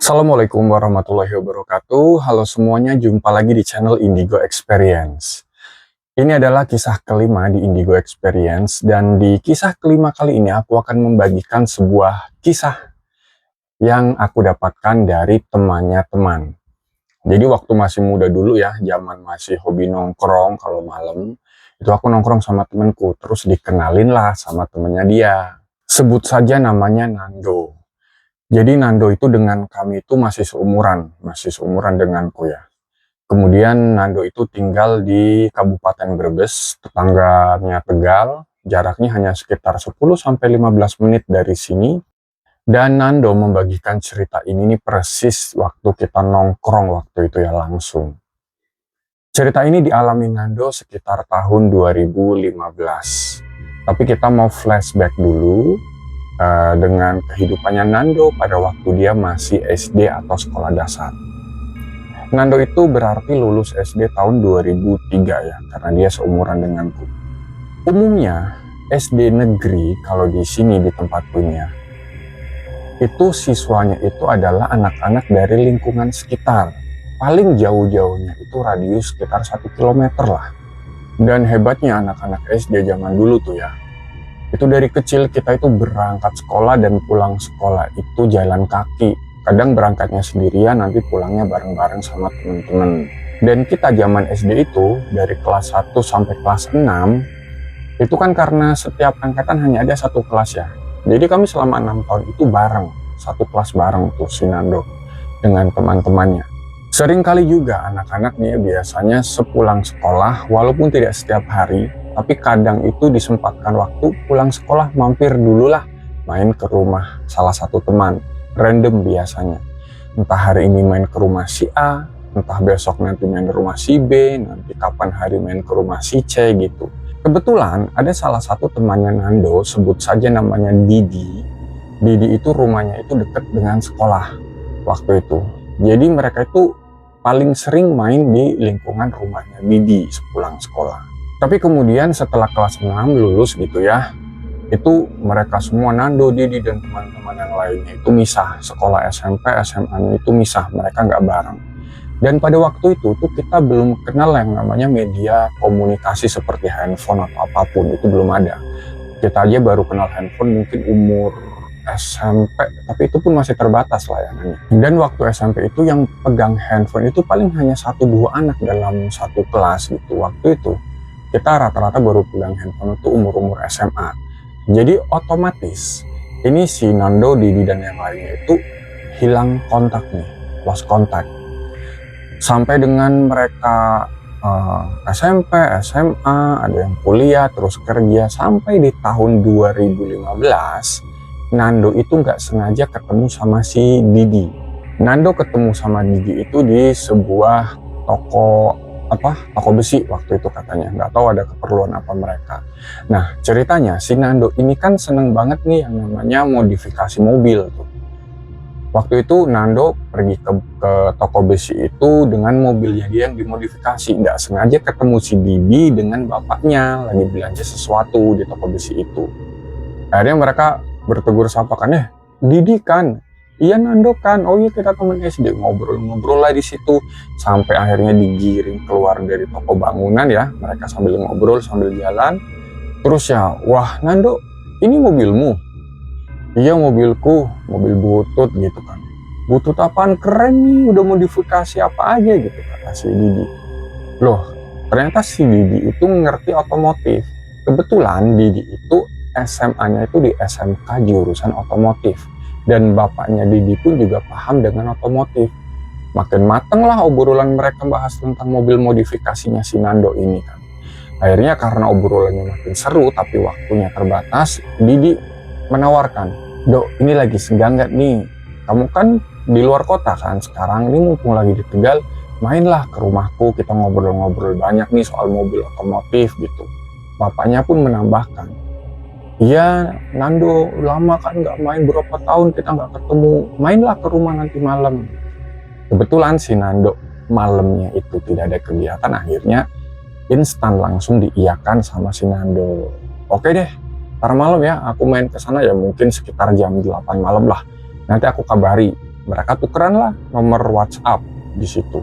Assalamualaikum warahmatullahi wabarakatuh. Halo semuanya, jumpa lagi di channel Indigo Experience. Ini adalah kisah kelima di Indigo Experience, dan di kisah kelima kali ini aku akan membagikan sebuah kisah yang aku dapatkan dari temannya teman. Jadi waktu masih muda dulu ya, zaman masih hobi nongkrong kalau malam, itu aku nongkrong sama temenku, terus dikenalin lah sama temennya dia. Sebut saja namanya Nando. Jadi Nando itu dengan kami itu masih seumuran denganku ya. Kemudian Nando itu tinggal di Kabupaten Brebes, tetangganya Tegal, jaraknya hanya sekitar 10-15 menit dari sini. Dan Nando membagikan cerita ini nih persis waktu kita nongkrong waktu itu ya langsung. Cerita ini dialami Nando sekitar tahun 2015. Tapi kita mau flashback dulu dengan kehidupannya Nando pada waktu dia masih SD atau sekolah dasar. Nando itu berarti lulus SD tahun 2003 ya, karena dia seumuran denganku. Umumnya SD negeri kalau di sini di tempatku ini ya, itu siswanya itu adalah anak-anak dari lingkungan sekitar. Paling jauh-jauhnya itu radius sekitar 1 kilometer lah. Dan hebatnya anak-anak SD zaman dulu tuh ya, itu dari kecil kita itu berangkat sekolah dan pulang sekolah itu jalan kaki. Kadang berangkatnya sendirian, nanti pulangnya bareng-bareng sama teman-teman. Dan kita zaman SD itu dari kelas 1 sampai kelas 6 itu kan karena setiap angkatan hanya ada satu kelas ya. Jadi kami selama 6 tahun itu bareng, satu kelas bareng tuh si Nando dengan teman-temannya. Sering kali juga anak-anak nih biasanya sepulang sekolah, walaupun tidak setiap hari, tapi kadang itu disempatkan waktu pulang sekolah mampir dulu lah main ke rumah salah satu teman, random biasanya. Entah hari ini main ke rumah si A, entah besok nanti main ke rumah si B, nanti kapan hari main ke rumah si C gitu. Kebetulan ada salah satu temannya Nando, sebut saja namanya Didi. Didi itu rumahnya itu dekat dengan sekolah waktu itu. Jadi mereka itu paling sering main di lingkungan rumahnya Didi sepulang sekolah. Tapi kemudian setelah kelas 6 lulus gitu ya, itu mereka semua Nando, Didi, dan teman-teman yang lainnya itu misah. Sekolah SMP, SMA-nya itu misah, mereka nggak bareng. Dan pada waktu itu tuh kita belum kenal yang namanya media komunikasi seperti handphone atau apapun, itu belum ada. Kita aja baru kenal handphone mungkin umur SMP, tapi itu pun masih terbatas layanannya. Dan waktu SMP itu yang pegang handphone itu paling hanya 1-2 anak dalam satu kelas gitu. Waktu itu kita rata-rata baru pegang handphone itu umur-umur SMA. Jadi otomatis ini si Nando, Didi, dan yang lainnya itu hilang kontak nih, lost kontak. Sampai dengan mereka SMP, SMA, ada yang kuliah, terus kerja, sampai di tahun 2015, Nando itu nggak sengaja ketemu sama si Didi. Nando ketemu sama Didi itu di sebuah toko besi waktu itu katanya, nggak tahu ada keperluan apa mereka. Nah ceritanya si Nando ini kan seneng banget nih yang namanya modifikasi mobil tuh. Waktu itu Nando pergi ke toko besi itu dengan mobilnya dia yang dimodifikasi. Nggak sengaja ketemu si Didi dengan bapaknya lagi belanja sesuatu di toko besi itu. Akhirnya mereka bertegur sapa kan, Didi kan? Iya Nando kan, oh iya kita temen SD, ngobrol-ngobrol lah di situ sampai akhirnya digiring keluar dari toko bangunan ya, mereka sambil ngobrol sambil jalan. Terus ya, wah Nando, ini mobilmu? Iya mobilku, mobil butut gitu kan. Butut apaan, keren nih, udah modifikasi apa aja gitu kata si Didi. Loh, ternyata si Didi itu ngerti otomotif. Kebetulan Didi itu SMA-nya itu di SMK jurusan otomotif. Dan bapaknya Didi pun juga paham dengan otomotif. Makin mateng lah obrolan mereka bahas tentang mobil modifikasinya si Nando ini kan. Akhirnya karena obrolannya makin seru tapi waktunya terbatas, Didi menawarkan, Dok ini lagi senggang nggak nih? Kamu kan di luar kota kan sekarang, ini mumpung lagi di Tegal, mainlah ke rumahku, kita ngobrol-ngobrol banyak nih soal mobil otomotif gitu. Bapaknya pun menambahkan, iya Nando lama kan nggak main, berapa tahun kita nggak ketemu, mainlah ke rumah nanti malam. Kebetulan si Nando malamnya itu tidak ada kegiatan, akhirnya instan langsung diiyakan sama si Nando. Oke deh, ntar malam ya aku main ke sana ya, mungkin sekitar jam 8 malam lah, nanti aku kabari. mereka tukeran lah nomor WhatsApp di situ.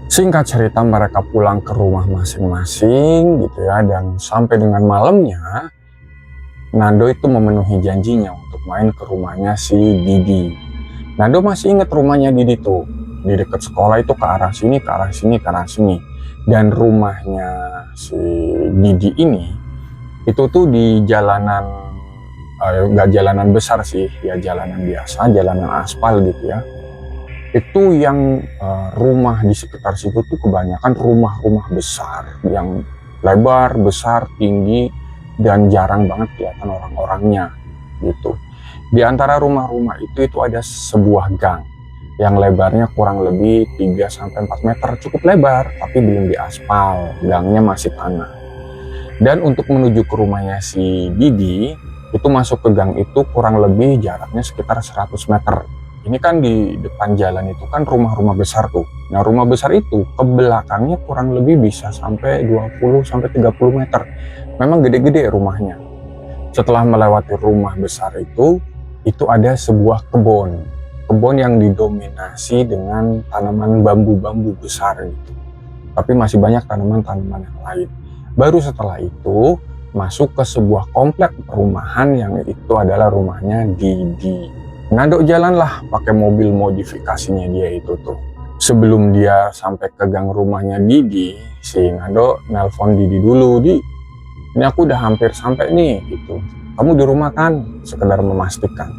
Singkat cerita mereka pulang ke rumah masing-masing gitu ya, dan sampai dengan malamnya Nando itu memenuhi janjinya untuk main ke rumahnya si Didi. Nando masih ingat rumahnya Didi tuh, di dekat sekolah itu ke arah sini, ke arah sini, ke arah sini. Dan rumahnya si Didi ini itu tuh di jalanan, nggak jalanan besar sih, ya jalanan biasa, jalanan aspal gitu ya. Itu yang rumah di sekitar situ tuh kebanyakan rumah-rumah besar yang lebar, besar, tinggi, dan jarang banget kelihatan orang-orangnya gitu. Di antara rumah-rumah itu ada sebuah gang yang lebarnya kurang lebih 3-4 meter, cukup lebar, tapi belum diaspal, gangnya masih tanah. Dan untuk menuju ke rumahnya si Didi, itu masuk ke gang itu kurang lebih jaraknya sekitar 100 meter. Ini kan di depan jalan itu kan rumah-rumah besar tuh. Nah, rumah besar itu ke belakangnya kurang lebih bisa sampai 20-30 meter. Memang gede-gede rumahnya. Setelah melewati rumah besar itu ada sebuah kebun. Kebun yang didominasi dengan tanaman bambu-bambu besar gitu. Tapi masih banyak tanaman-tanaman yang lain. Baru setelah itu masuk ke sebuah komplek perumahan yang itu adalah rumahnya Didi. Nando jalanlah pakai mobil modifikasinya dia itu tuh. Sebelum dia sampai ke gang rumahnya Didi, si Nando nelpon Didi dulu, "Di, ini aku udah hampir sampai nih," gitu. "Kamu di rumah kan?" Sekedar memastikan.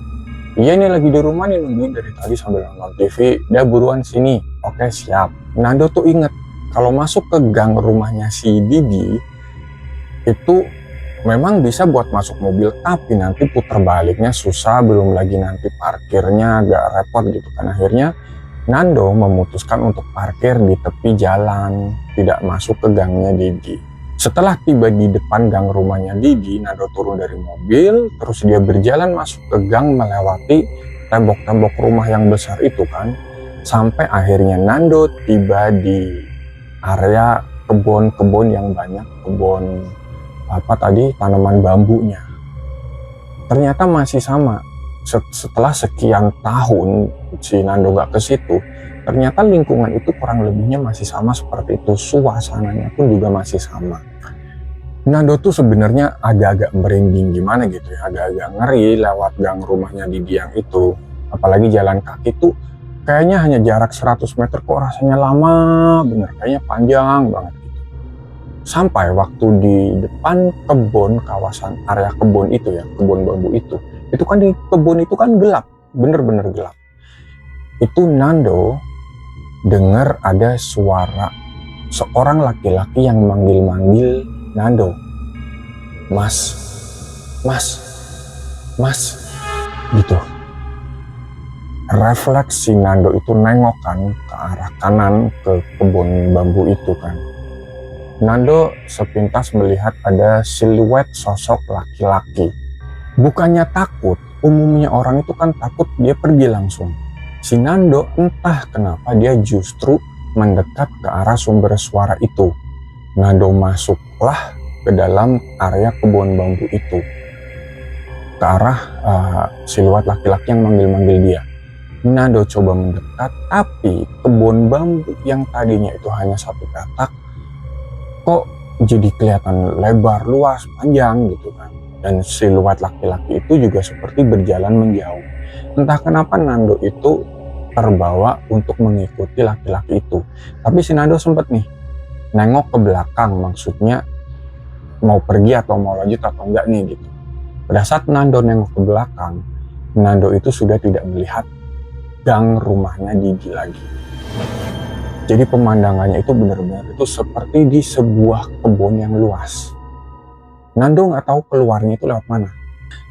"Iya, ini lagi di rumah nih, nungguin dari tadi sambil nonton TV. Udah buruan sini." "Oke, siap." Nando tuh inget kalau masuk ke gang rumahnya si Didi itu memang bisa buat masuk mobil, tapi nanti putar baliknya susah, belum lagi nanti parkirnya agak repot gitu kan. Akhirnya Nando memutuskan untuk parkir di tepi jalan, tidak masuk ke gangnya Didi. Setelah tiba di depan gang rumahnya Didi, Nando turun dari mobil, terus dia berjalan masuk ke gang melewati tembok-tembok rumah yang besar itu kan, sampai akhirnya Nando tiba di area kebun-kebun yang banyak, kebun tanaman bambunya. Ternyata masih sama. Setelah sekian tahun si Nando gak ke situ, ternyata lingkungan itu kurang lebihnya masih sama seperti itu. Suasananya pun juga masih sama. Nando tuh sebenarnya agak-agak merinding gimana gitu ya, agak-agak ngeri lewat gang rumahnya Didi yang itu. Apalagi jalan kaki tuh kayaknya hanya jarak 100 meter, kok rasanya lama bener, kayaknya panjang banget. Sampai waktu di depan kebun, kawasan area kebun itu ya, kebun bambu itu kan di kebun itu kan gelap, bener-bener gelap. Itu Nando dengar ada suara seorang laki-laki yang manggil-manggil Nando, "Mas, mas, mas," gitu. Refleksi Nando itu nengok kan ke arah kanan ke kebun bambu itu kan. Nando sepintas melihat ada siluet sosok laki-laki. Bukannya takut, umumnya orang itu kan takut dia pergi langsung. Si Nando entah kenapa dia justru mendekat ke arah sumber suara itu. Nando masuklah ke dalam area kebun bambu itu, ke arah siluet laki-laki yang manggil-manggil dia. Nando coba mendekat, tapi kebun bambu yang tadinya itu hanya satu petak kok jadi kelihatan lebar, luas, panjang gitu kan. Dan siluet laki-laki itu juga seperti berjalan menjauh. Entah kenapa Nando itu terbawa untuk mengikuti laki-laki itu. Tapi si Nando sempet nih nengok ke belakang, maksudnya mau pergi atau mau lanjut atau enggak nih gitu. Pada saat Nando nengok ke belakang, Nando itu sudah tidak melihat gang rumahnya Didi lagi. Jadi pemandangannya itu benar-benar itu seperti di sebuah kebun yang luas. Nando nggak tahu keluarnya itu lewat mana.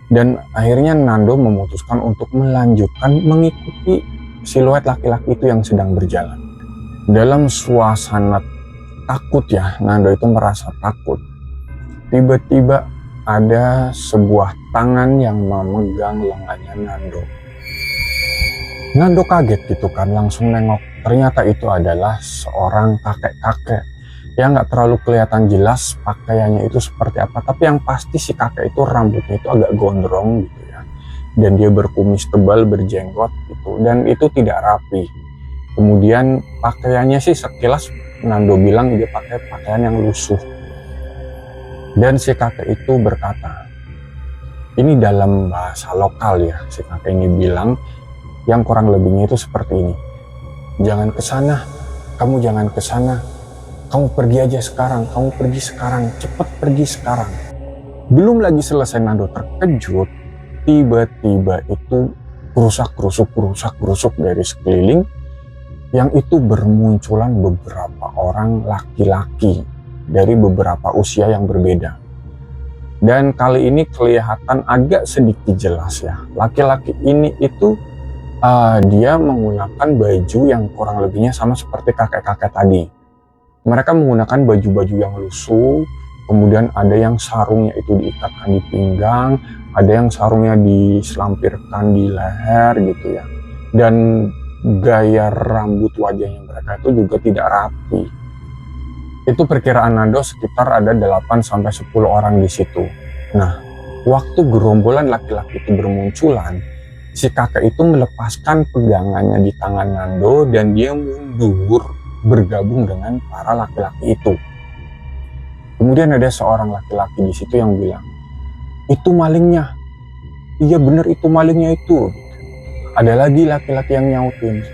Dan akhirnya Nando memutuskan untuk melanjutkan mengikuti siluet laki-laki itu yang sedang berjalan. Dalam suasana takut ya, Nando itu merasa takut. Tiba-tiba ada sebuah tangan yang memegang lengannya Nando. Nando kaget gitu kan, langsung nengok. Ternyata itu adalah seorang kakek-kakek yang nggak terlalu kelihatan jelas pakaiannya itu seperti apa. Tapi yang pasti si kakek itu rambutnya itu agak gondrong gitu ya. dan dia berkumis tebal, berjenggot gitu, dan itu tidak rapi. Kemudian pakaiannya sih sekilas Nando bilang dia pakai pakaian yang lusuh. Dan si kakek itu berkata, ini dalam bahasa lokal ya, si kakek ini bilang yang kurang lebihnya itu seperti ini. Jangan ke sana, kamu jangan ke sana. Kamu pergi aja sekarang, kamu pergi sekarang, cepat pergi sekarang. Belum lagi selesai Nando terkejut, tiba-tiba itu kerusak-kerusuk dari sekeliling, yang itu bermunculan beberapa orang laki-laki dari beberapa usia yang berbeda. Dan kali ini kelihatan agak sedikit jelas ya. Laki-laki ini itu dia menggunakan baju yang kurang lebihnya sama seperti kakek-kakek tadi. Mereka menggunakan baju-baju yang lusuh, kemudian ada yang sarungnya itu diikatkan di pinggang, ada yang sarungnya diselampirkan di leher gitu ya. Dan gaya rambut wajahnya mereka itu juga tidak rapi. Itu perkiraan Nando sekitar ada 8-10 orang di situ. Nah, waktu gerombolan laki-laki itu bermunculan, si kakek itu melepaskan pegangannya di tangan Nando dan dia mundur bergabung dengan para laki-laki itu. Kemudian ada seorang laki-laki di situ yang bilang, itu malingnya. Iya bener itu malingnya itu. Ada lagi laki-laki yang nyautin,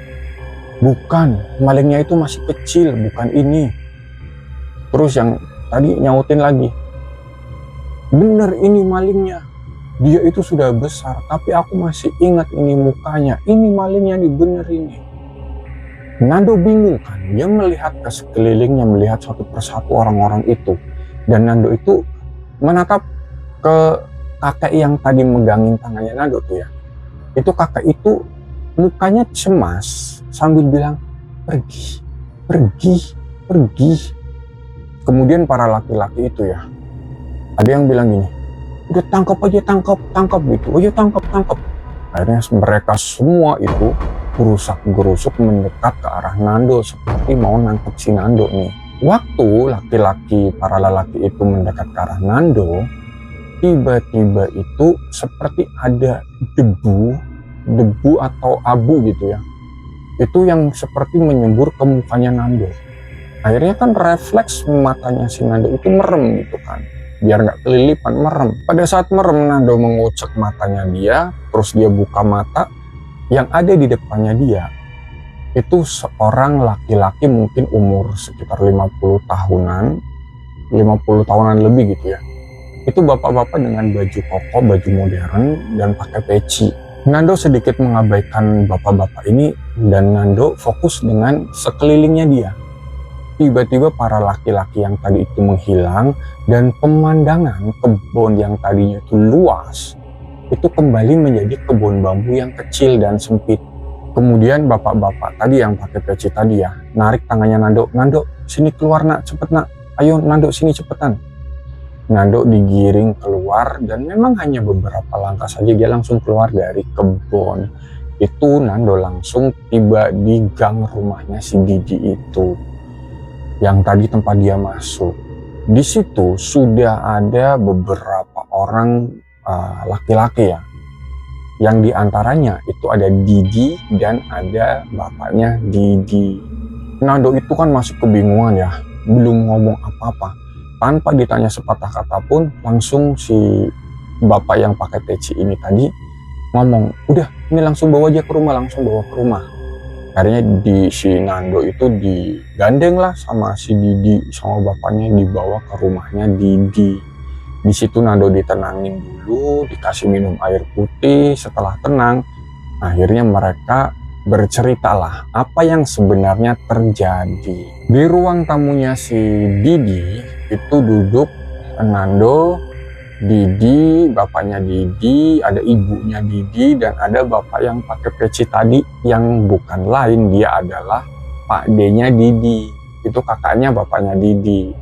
bukan, malingnya itu masih kecil, bukan ini. Terus yang tadi nyautin lagi, bener ini malingnya. Dia itu sudah besar, tapi aku masih ingat ini mukanya. Ini malingnya nih, bener ini. Nando bingung kan, dia melihat ke sekelilingnya, melihat satu persatu orang-orang itu. Dan Nando itu menatap ke kakek yang tadi megangin tangannya Nando tuh ya. Itu kakek itu mukanya cemas sambil bilang, pergi, pergi, pergi. Kemudian para laki-laki itu ya, ada yang bilang gini, udah tangkap aja, tangkap gitu, ayo tangkap. Akhirnya mereka semua itu gerusak-gerusuk mendekat ke arah Nando seperti mau nangkep si Nando nih. Waktu para lelaki itu mendekat ke arah Nando, tiba-tiba itu seperti ada debu atau abu gitu ya. Itu yang seperti menyembur ke mukanya Nando. Akhirnya kan refleks matanya si Nando itu merem gitu kan. Biar nggak kelilipan, merem. Pada saat merem, Nando mengucek matanya dia, terus dia buka mata. Yang ada di depannya dia, itu seorang laki-laki mungkin umur sekitar 50 tahunan lebih gitu ya. Itu bapak-bapak dengan baju koko, baju modern, dan pakai peci. Nando sedikit mengabaikan bapak-bapak ini, dan Nando fokus dengan sekelilingnya dia. Tiba-tiba para laki-laki yang tadi itu menghilang, dan pemandangan kebun yang tadinya itu luas, itu kembali menjadi kebun bambu yang kecil dan sempit. Kemudian bapak-bapak tadi yang pakai peci tadi ya, narik tangannya Nando, Nando sini keluar nak, cepet nak, ayo Nando sini cepetan. Nando digiring keluar dan memang hanya beberapa langkah saja dia langsung keluar dari kebun. Itu Nando langsung tiba di gang rumahnya si Didi itu, yang tadi tempat dia masuk. Di situ sudah ada beberapa orang laki-laki ya, yang diantaranya itu ada Didi dan ada bapaknya Didi. Nando itu kan masih kebingungan ya, belum ngomong apa-apa. Tanpa ditanya sepatah kata pun, langsung si bapak yang pakai peci ini tadi ngomong, udah ini langsung bawa aja ke rumah, langsung bawa ke rumah. Akhirnya si Nando itu digandeng lah sama si Didi, sama bapaknya dibawa ke rumahnya Didi. Di situ Nando ditenangin dulu, dikasih minum air putih. Setelah tenang, akhirnya mereka berceritalah apa yang sebenarnya terjadi. Di ruang tamunya si Didi itu duduk Nando, Didi, bapaknya Didi, ada ibunya Didi, dan ada bapak yang pakai peci tadi yang bukan lain, dia adalah Pak D-nya Didi. Itu kakaknya bapaknya Didi.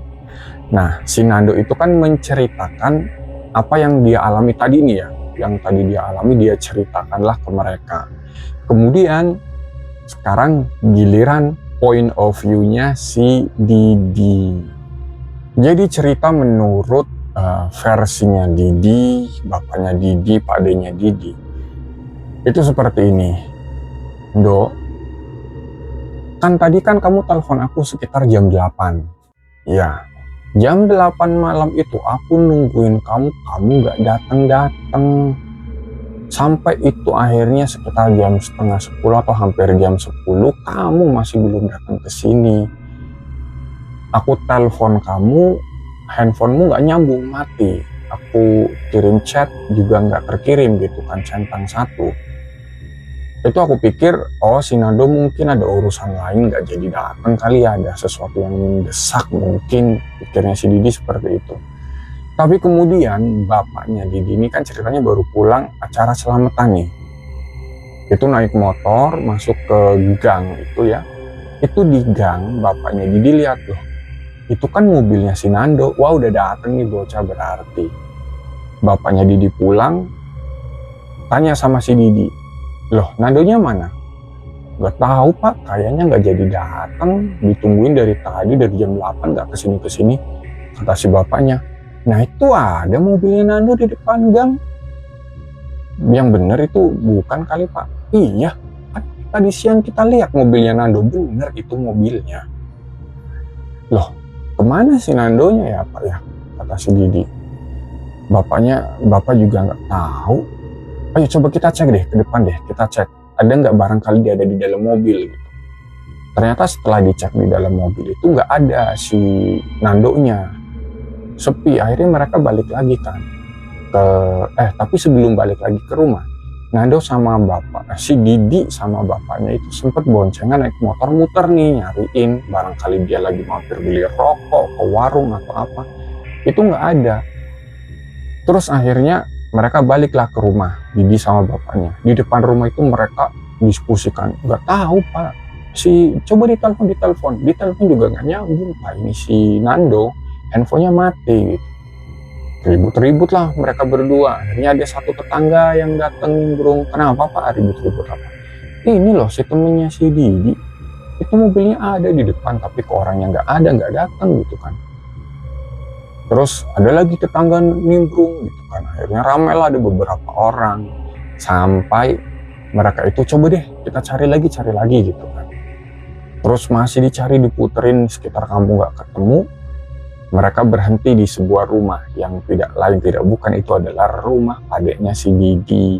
Nah, si Nando itu kan menceritakan apa yang dia alami tadi nih ya. Yang tadi dia alami, dia ceritakanlah ke mereka. Kemudian, sekarang giliran point of view-nya si Didi. Jadi cerita menurut versinya Didi, bapaknya Didi, Pak D-nya Didi. Itu seperti ini. Dok, kan tadi kan kamu telepon aku sekitar jam 8. Ya, jam 8 malam itu aku nungguin kamu gak datang-datang. Sampai itu akhirnya sekitar jam setengah 10 atau hampir jam 10 kamu masih belum datang ke sini. Aku telepon kamu, handphonemu gak nyambung, mati. Aku kirim chat juga gak terkirim gitu kan, centang satu. Itu aku pikir, oh si Nando mungkin ada urusan lain gak jadi datang kali ya, ada sesuatu yang mendesak mungkin, pikirnya si Didi seperti itu. Tapi kemudian bapaknya Didi ini kan ceritanya baru pulang acara selamatan nih. Itu naik motor masuk ke gang itu ya. Itu di gang bapaknya Didi lihat loh. Itu kan mobilnya si Nando. Wah udah dateng nih bocah berarti. Bapaknya Didi pulang, tanya sama si Didi. Loh Nandonya mana? Gak tahu pak, kayaknya gak jadi datang. Ditungguin dari tadi dari jam 8 gak kesini-kesini. Kata si bapaknya. Nah itu ada mobilnya Nando di depan gang. Yang bener itu bukan kali pak. Iya, kan tadi siang kita lihat mobilnya Nando, bener itu mobilnya. Loh, kemana si Nandonya ya pak ya? Kata si Didi. Bapak juga nggak tahu. Ayo coba kita cek deh ke depan deh, kita cek. Ada nggak barangkali dia ada di dalam mobil gitu. Ternyata setelah dicek di dalam mobil itu nggak ada si Nandonya. Sepi, akhirnya mereka balik lagi kan tapi sebelum balik lagi ke rumah, Nando sama si Didi sama bapaknya itu sempet boncengan naik motor muter nih nyariin barangkali dia lagi mampir beli rokok ke warung atau apa. Itu nggak ada. Terus akhirnya mereka baliklah ke rumah Didi sama bapaknya. Di depan rumah itu mereka diskusikan, nggak tahu pak, coba ditelepon juga nggak nyambung pak, ini si Nando handphonenya mati gitu. Ribut-ribut lah mereka berdua. Akhirnya ada satu tetangga yang datang nimbrung. Kenapa pak ribut-ribut apa? Ini loh si temennya si Didi. Itu mobilnya ada di depan tapi ke orangnya nggak datang gitu kan. Terus ada lagi tetangga nimbrung gitu kan. Akhirnya ramai lah ada beberapa orang. Sampai mereka itu coba deh kita cari lagi gitu kan. Terus masih dicari diputerin sekitar kampung nggak ketemu. Mereka berhenti di sebuah rumah yang tidak bukan itu adalah rumah adiknya si Didi.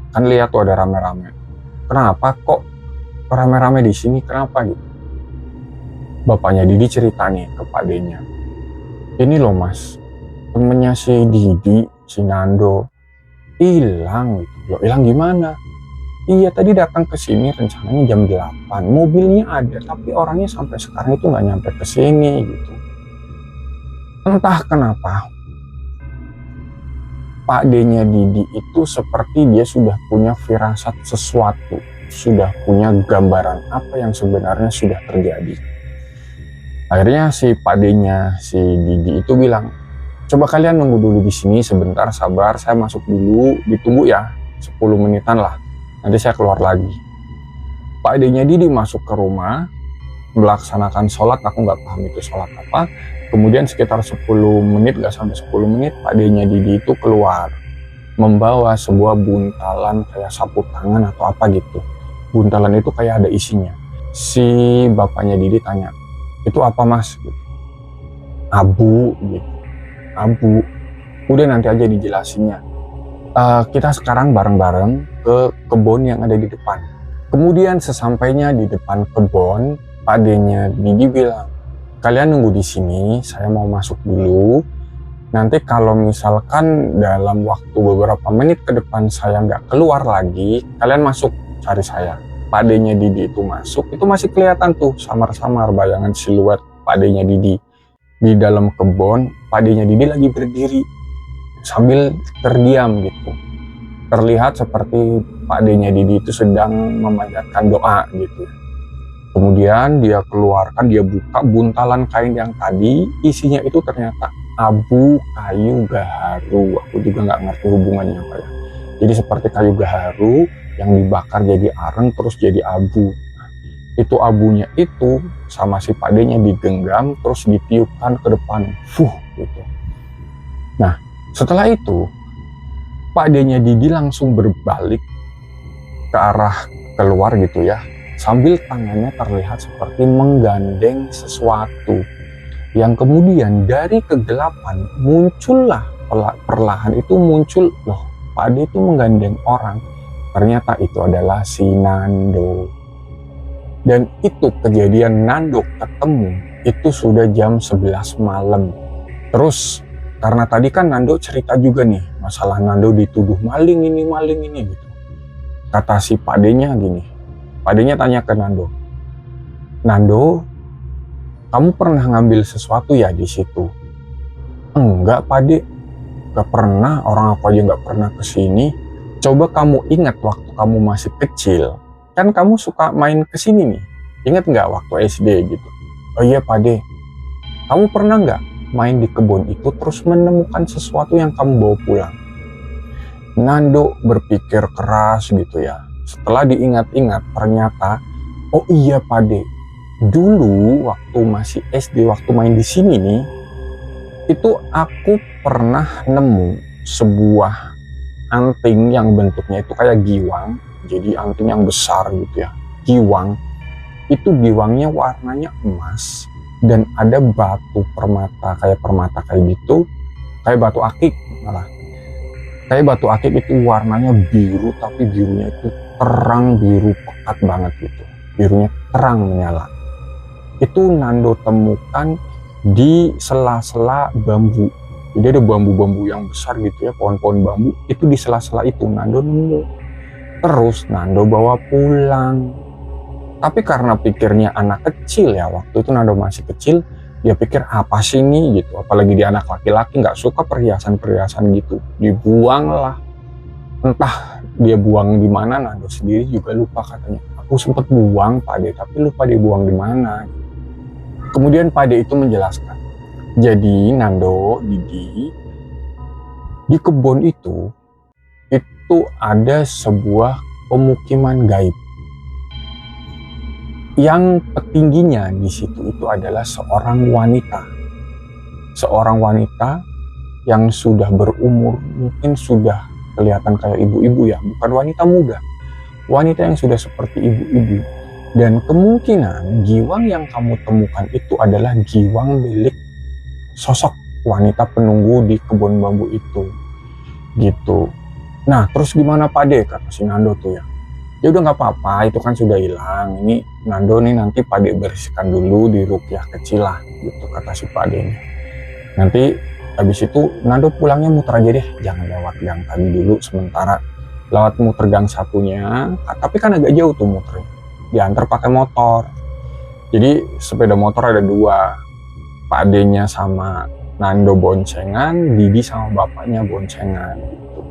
Kan lihat tuh ada rame-rame. Kenapa kok rame-rame di sini? Kenapa gitu? Bapaknya Didi cerita nih ke adiknya. Ini loh mas, temennya si Didi, si Nando, hilang gitu. Loh hilang gimana? Iya tadi datang ke sini rencananya jam 8. Mobilnya ada tapi orangnya sampai sekarang itu nggak nyampe ke sini gitu. Entah kenapa Pak D-nya Didi itu seperti dia sudah punya firasat sesuatu, sudah punya gambaran apa yang sebenarnya sudah terjadi. Akhirnya si Pak D-nya si Didi itu bilang, coba kalian nunggu dulu di sini sebentar, sabar, saya masuk dulu, ditunggu ya 10 menitan lah, nanti saya keluar lagi. Pak D-nya Didi masuk ke rumah, melaksanakan sholat, aku nggak paham itu sholat apa. Kemudian sekitar 10 menit, gak sampai 10 menit, Pak D-nya Didi itu keluar. Membawa sebuah buntalan kayak sapu tangan atau apa gitu. Buntalan itu kayak ada isinya. Si bapaknya Didi tanya, itu apa mas? Abu gitu. Abu. Udah nanti aja dijelasinnya. Kita sekarang bareng-bareng ke kebun yang ada di depan. Kemudian sesampainya di depan kebun, Pak D-nya Didi bilang, kalian nunggu di sini, saya mau masuk dulu. Nanti kalau misalkan dalam waktu beberapa menit ke depan saya nggak keluar lagi, kalian masuk cari saya. Pak D-nya Didi itu masuk, itu masih kelihatan tuh samar-samar bayangan siluet Pak D-nya Didi. Di dalam kebun, Pak D-nya Didi lagi berdiri sambil terdiam gitu. Terlihat seperti Pak D-nya Didi itu sedang memanjatkan doa gitu. Kemudian dia keluarkan, dia buka buntalan kain yang tadi, isinya itu ternyata abu kayu gaharu. Aku juga nggak ngerti hubungannya apa ya. Jadi seperti kayu gaharu yang dibakar jadi areng terus jadi abu. Itu abunya itu sama si Pak D-nya digenggam terus ditiupkan ke depan, gitu. Nah setelah itu Pak D-nya Didi langsung berbalik ke arah keluar gitu ya, sambil tangannya terlihat seperti menggandeng sesuatu, yang kemudian dari kegelapan muncullah perlahan itu muncul, loh Pak Ade itu menggandeng orang. Ternyata itu adalah si Nando. Dan itu kejadian Nando ketemu itu sudah jam 11 malam. Terus karena tadi kan Nando cerita juga nih masalah Nando dituduh maling ini gitu. Kata si Pak D-nya gini, Pak D-nya tanya ke Nando, Nando, kamu pernah ngambil sesuatu ya di situ? Enggak Pak D, gak pernah, orang aku aja gak pernah kesini. Coba kamu ingat waktu kamu masih kecil, kan kamu suka main kesini nih, ingat gak waktu SD gitu? Oh iya Pak D, kamu pernah gak main di kebun itu terus menemukan sesuatu yang kamu bawa pulang? Nando berpikir keras gitu ya. Setelah diingat-ingat ternyata, oh iya Pak D, dulu waktu masih SD, waktu main di sini nih, itu aku pernah nemu sebuah anting yang bentuknya itu kayak giwang. Jadi anting yang besar gitu ya, giwang. Itu giwangnya warnanya emas dan ada batu permata kayak gitu, kayak batu akik malah. Kayak batu akik itu warnanya biru, tapi birunya itu terang, biru pekat banget gitu. Birunya terang menyala. Itu Nando temukan di sela-sela bambu. Jadi ada bambu-bambu yang besar gitu ya, pohon-pohon bambu. Itu di sela-sela itu Nando nemu. Terus Nando bawa pulang. Tapi karena pikirnya anak kecil ya, waktu itu Nando masih kecil, dia pikir apa sih ini gitu, apalagi dia anak laki-laki nggak suka perhiasan-perhiasan gitu, dibuang lah. Entah dia buang di mana, Nando sendiri juga lupa katanya. Aku sempat buang Pak De, tapi lupa dia buang di mana. Kemudian Pak De itu menjelaskan, jadi Nando, Didi, di kebun itu ada sebuah pemukiman gaib. Yang petingginya di situ itu adalah seorang wanita yang sudah berumur, mungkin sudah kelihatan kayak ibu-ibu ya, bukan wanita muda, wanita yang sudah seperti ibu-ibu. Dan kemungkinan giwang yang kamu temukan itu adalah giwang milik sosok wanita penunggu di kebun bambu itu, gitu. Nah terus gimana Pak De, kata si Nando tuh ya. Ya udah nggak apa-apa, itu kan sudah hilang. Ini Nando nih nanti Pak De bersihkan dulu di rukyah kecil lah, gitu kata si Pak De. Nanti habis itu Nando pulangnya muter aja deh, jangan lewat gang tadi dulu sementara. Lewat muter gang satunya, tapi kan agak jauh tuh muternya. Diantar pakai motor. Jadi sepeda motor ada dua, Pak D-nya sama Nando boncengan, Didi sama bapaknya boncengan. Gitu.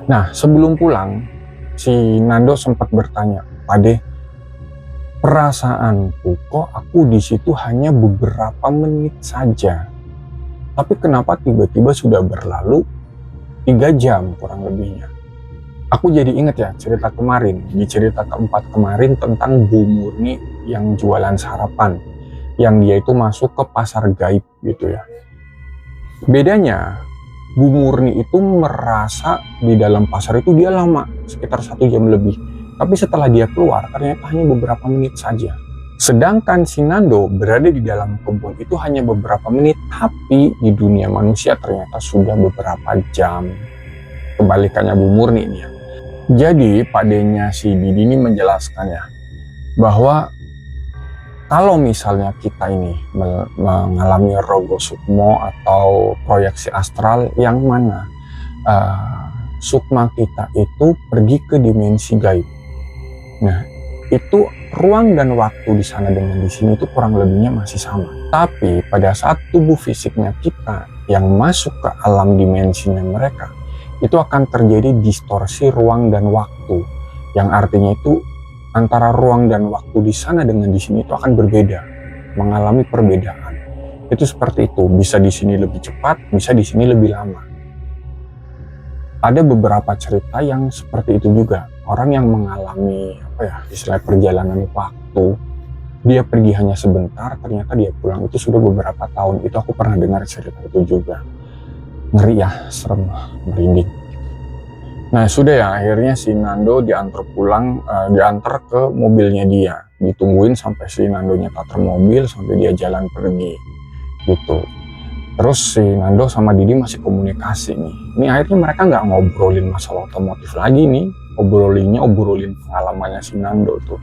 Nah sebelum pulang, si Nando sempat bertanya, Pak De, perasaanku kok aku di situ hanya beberapa menit saja, tapi kenapa tiba-tiba sudah berlalu 3 jam kurang lebihnya. Aku jadi ingat ya cerita kemarin, di cerita keempat kemarin tentang Bu Murni yang jualan sarapan, yang dia itu masuk ke pasar gaib gitu ya. Bedanya, Bu Murni itu merasa di dalam pasar itu dia lama, sekitar 1 jam lebih. Tapi setelah dia keluar, ternyata hanya beberapa menit saja. Sedangkan si Nando berada di dalam kebun itu hanya beberapa menit, tapi di dunia manusia ternyata sudah beberapa jam. Kebalikannya Bu Murni ini ya. Jadi Pak D-nya si Didi ini menjelaskan ya, bahwa kalau misalnya kita ini mengalami rogo sukmo atau proyeksi astral, yang mana sukma kita itu pergi ke dimensi gaib. Nah, itu ruang dan waktu di sana dengan di sini itu kurang lebihnya masih sama. Tapi pada saat tubuh fisiknya kita yang masuk ke alam dimensinya mereka, itu akan terjadi distorsi ruang dan waktu, yang artinya itu antara ruang dan waktu di sana dengan di sini itu akan berbeda, mengalami perbedaan. Itu seperti itu, bisa di sini lebih cepat, bisa di sini lebih lama. Ada beberapa cerita yang seperti itu juga, orang yang mengalami istilah perjalanan waktu, dia pergi hanya sebentar, ternyata dia pulang itu sudah beberapa tahun. Itu aku pernah dengar cerita itu juga. Ngeri ya, serem, merinding. Nah sudah ya, akhirnya si Nando diantar pulang, diantar ke mobilnya dia, ditungguin sampai si Nando nyetar mobil sampai dia jalan pergi gitu. Terus si Nando sama Didi masih komunikasi nih. Ini akhirnya mereka nggak ngobrolin masalah otomotif lagi nih, obrolin pengalamannya si Nando tuh.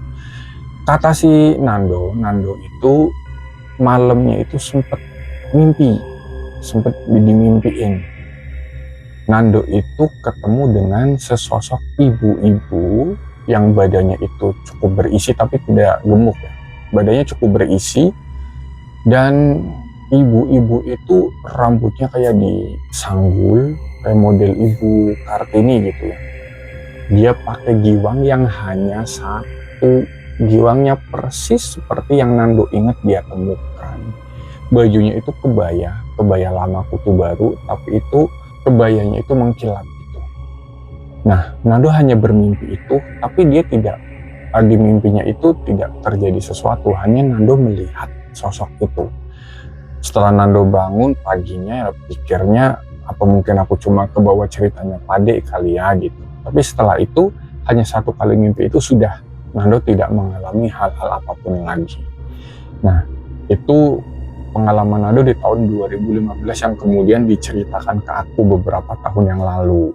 Kata si Nando itu malamnya itu sempet dimimpiin. Nando itu ketemu dengan sesosok ibu-ibu yang badannya itu cukup berisi tapi tidak gemuk ya. Badannya cukup berisi dan ibu-ibu itu rambutnya kayak disanggul, kayak model ibu Kartini gitu ya. Dia pakai giwang yang hanya satu, giwangnya persis seperti yang Nando ingat dia temukan. Bajunya itu kebaya lama kutu baru, tapi itu kebayanya itu mengkilat gitu. Nah, Nando hanya bermimpi itu, tapi dia tidak, di mimpinya itu tidak terjadi sesuatu, hanya Nando melihat sosok itu. Setelah Nando bangun paginya, ya pikirnya apa mungkin aku cuma kebawa ceritanya Pade kali ya gitu. Tapi setelah itu hanya satu kali mimpi itu sudah Nando tidak mengalami hal-hal apapun lagi. Nah itu pengalaman Nando di tahun 2015 yang kemudian diceritakan ke aku beberapa tahun yang lalu.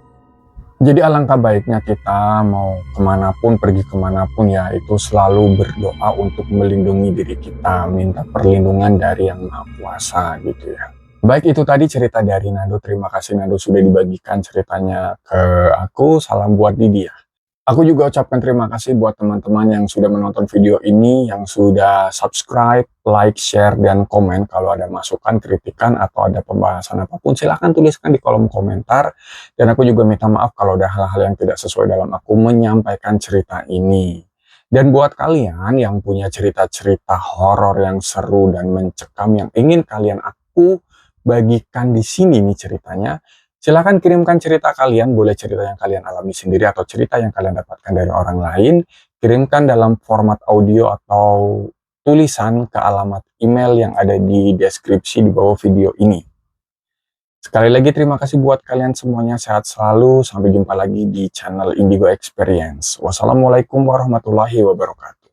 Jadi alangkah baiknya kita mau kemanapun, pergi kemanapun ya, itu selalu berdoa untuk melindungi diri kita, minta perlindungan dari Yang Maha Kuasa gitu ya. Baik, itu tadi cerita dari Nando. Terima kasih Nando sudah dibagikan ceritanya ke aku. Salam buat Didi ya. Aku juga ucapkan terima kasih buat teman-teman yang sudah menonton video ini, yang sudah subscribe, like, share, dan komen. Kalau ada masukan, kritikan, atau ada pembahasan apapun, silahkan tuliskan di kolom komentar. Dan aku juga minta maaf kalau ada hal-hal yang tidak sesuai dalam aku menyampaikan cerita ini. Dan buat kalian yang punya cerita-cerita horor yang seru dan mencekam yang ingin kalian aku bagikan di sini nih ceritanya, silahkan kirimkan cerita kalian, boleh cerita yang kalian alami sendiri atau cerita yang kalian dapatkan dari orang lain. Kirimkan dalam format audio atau tulisan ke alamat email yang ada di deskripsi di bawah video ini. Sekali lagi terima kasih buat kalian semuanya, sehat selalu, sampai jumpa lagi di channel Indigo Experience. Wassalamualaikum warahmatullahi wabarakatuh.